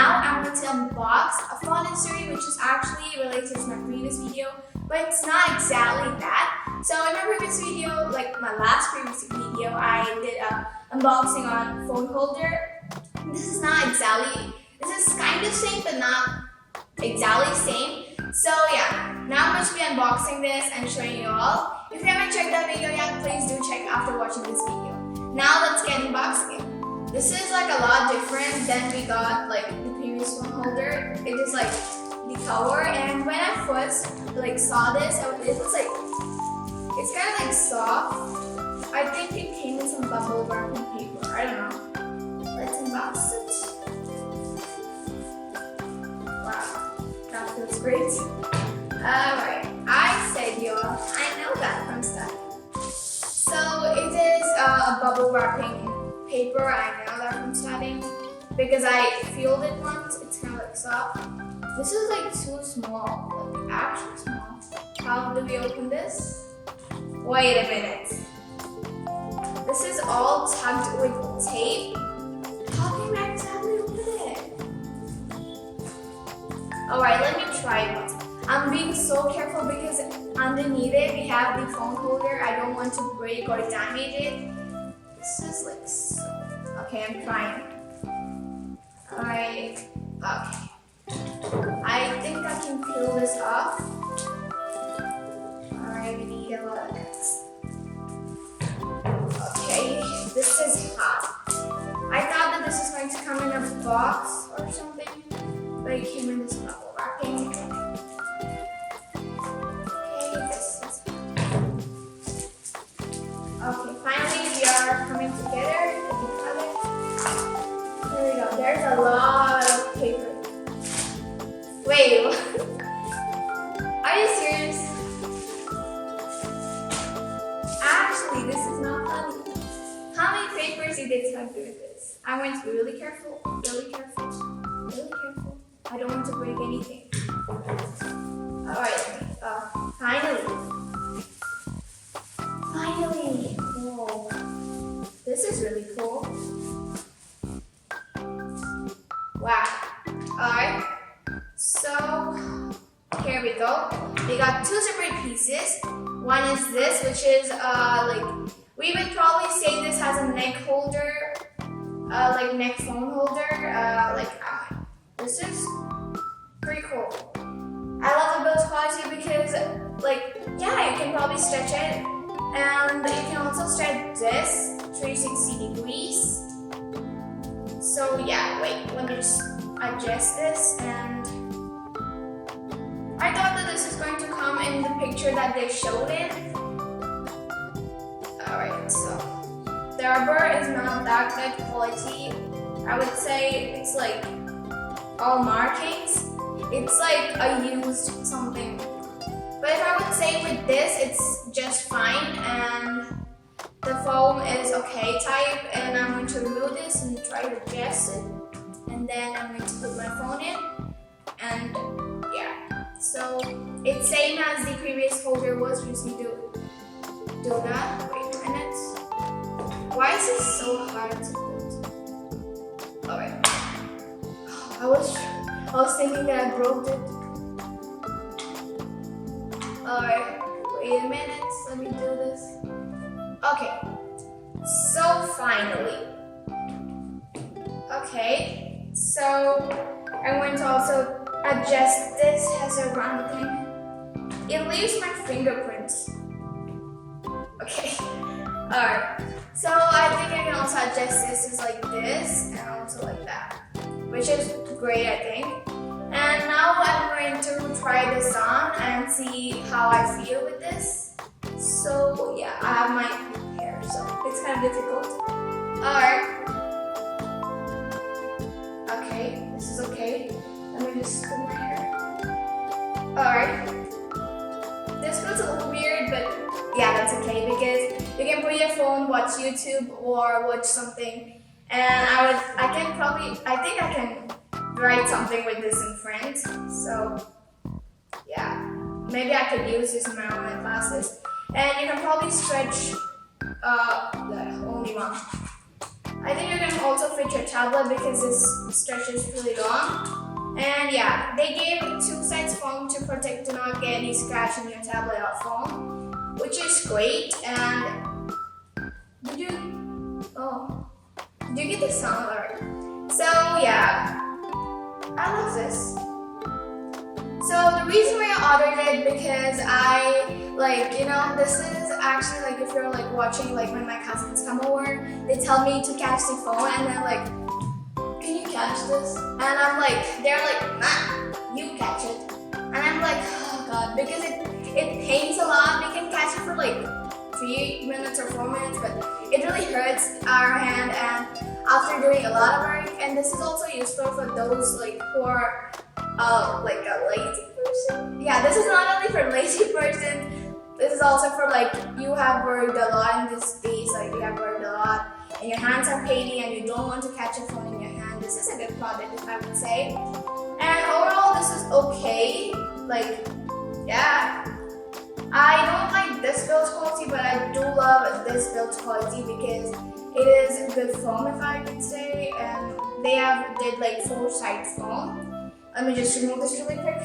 now I'm going to unbox a phone accessory which is actually related to my previous video, but it's not exactly that. So in my previous video, like my last previous video, I did an unboxing on phone holder. This is not exactly, this is kind of same but not exactly same. So yeah, now I'm going to be unboxing this and showing you all. If you haven't checked that video yet, please do check after watching this video. Now let's get unboxing it. This is like a lot different than we got like the previous phone holder. It is like the cover, and when I first like saw this, it was like, it's kind of like soft. I think it came in some bubble wrapping paper. I don't know. Let's unbox it. Wow, that feels great. Alright, I said y'all, I know that from stuff. So it is a bubble wrapping paper. I know that from studying because I feel it once. It's kind of like soft. This is like too small, like actually small. How do we open this? Wait a minute. This is all tucked with tape. How can I exactly open it? Alright, let me try it. I'm being so careful because underneath it we have the phone holder. I don't want to break or damage it. This is like so. Okay, I'm trying. Alright, okay. I think I can peel this off. Alright, we need a look. Okay, this is hot. I thought that this is going to come in a box or something, but it came in this bubble wrapping. Okay, finally we are coming together. Here we go. There's a lot of paper. Wait, are you serious? Actually, this is not funny. How many papers did they tuck with this? I'm going to be really careful, really careful, really careful. I don't want to break anything. Alright, finally. Finally! Whoa. This is really cool. Wow. Alright. So, here we go. We got two separate pieces. One is this, which is like, we would probably say this has a neck holder, like neck phone holder. This is pretty cool. I love the build quality because, like, yeah, you can probably stretch it. And you can also stretch this 360 degrees. So yeah, wait, let me just adjust this. And I thought that this is going to come in the picture that they showed it. Alright, so the rubber is not that good quality. I would say it's like all markings. It's like a used something. But if I would say with this, it's just fine, and the foam is okay type, and I'm going to remove this and try to adjust it, and then I'm going to put my phone in, and yeah. So it's same as the previous holder was. Just need to do that. Wait a minute. Why is this so hard to put? Alright. I was thinking that I broke it. Alright, wait a minute, let me do this. Okay, so finally. Okay, so I'm going to also adjust this as a round thing. It leaves my fingerprints. Okay, alright. So I think I can also adjust this as like this and also like that, which is great, I think. And now I'm going to try this on and see how I feel with this. So yeah, I have my hair, so it's kind of difficult. Alright. Okay, this is okay. Let me just put my hair. Alright. This feels a little weird, but yeah, that's okay because you can put your phone, watch YouTube or watch something. And I think I can write something with this in French. So yeah, maybe I could use this in my online classes. And you can probably stretch the only one. I think you can also fit your tablet because this stretches really long. And yeah, they gave two sides foam to protect to not get any scratch in your tablet or phone, which is great. And did you get the sound alert? So yeah, I love this. So the reason why I ordered it because this is actually like if you're like watching like when my cousins come over, they tell me to catch the phone and they're like, can you catch this? And I'm like, they're like, nah, you catch it. And I'm like, oh god, because it pains a lot. We can catch it for like 3 minutes or 4 minutes, but it really hurts our hand and after doing a lot of work. And this is also useful for those like who are like a lazy person. Yeah, this is not only for lazy person. This is also for like you have worked a lot in this space, like you have worked a lot and your hands are paining and you don't want to catch a phone in your hand. This is a good product if I would say. And overall this is okay. Like, yeah. I don't like this build quality, but I do love this build quality because it is good foam if I could say. And they did like 4-side foam. Let me just remove this really quick.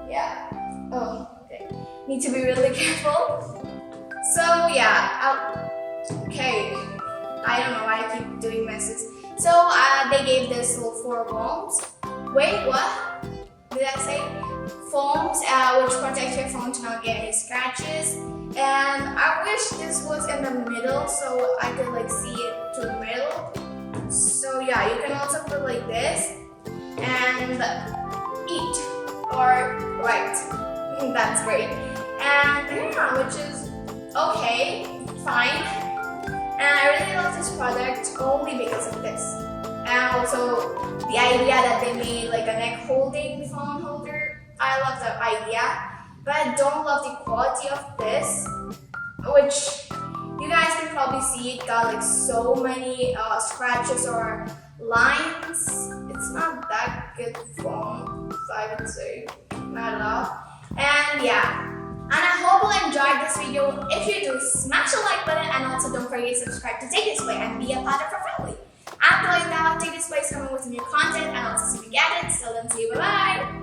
Yeah. Oh, okay. Need to be really careful. So yeah, okay. I don't know why I keep doing messes. So they gave this little 4 foams. Wait, what? Did I say? Foams which protect your phone to not get any scratches. And I wish this was in the middle so I could like see it to the middle. So yeah, you can also put like this and eat or write. That's great. And yeah, which is okay, fine. And I really love this product only because of this. And also the idea that they made like a neck holding phone holder. I love the idea, but I don't love the quality of this, which you guys can probably see it got like so many scratches or lines. It's not that good phone, I would say, not at all. And yeah, and I hope you enjoyed this video. If you do, smash the like button and also don't forget to subscribe to TECHDISPLAY and be a part of our family. After like that, TECHDISPLAY is coming with new content and also some gadgets, so then see you, bye bye!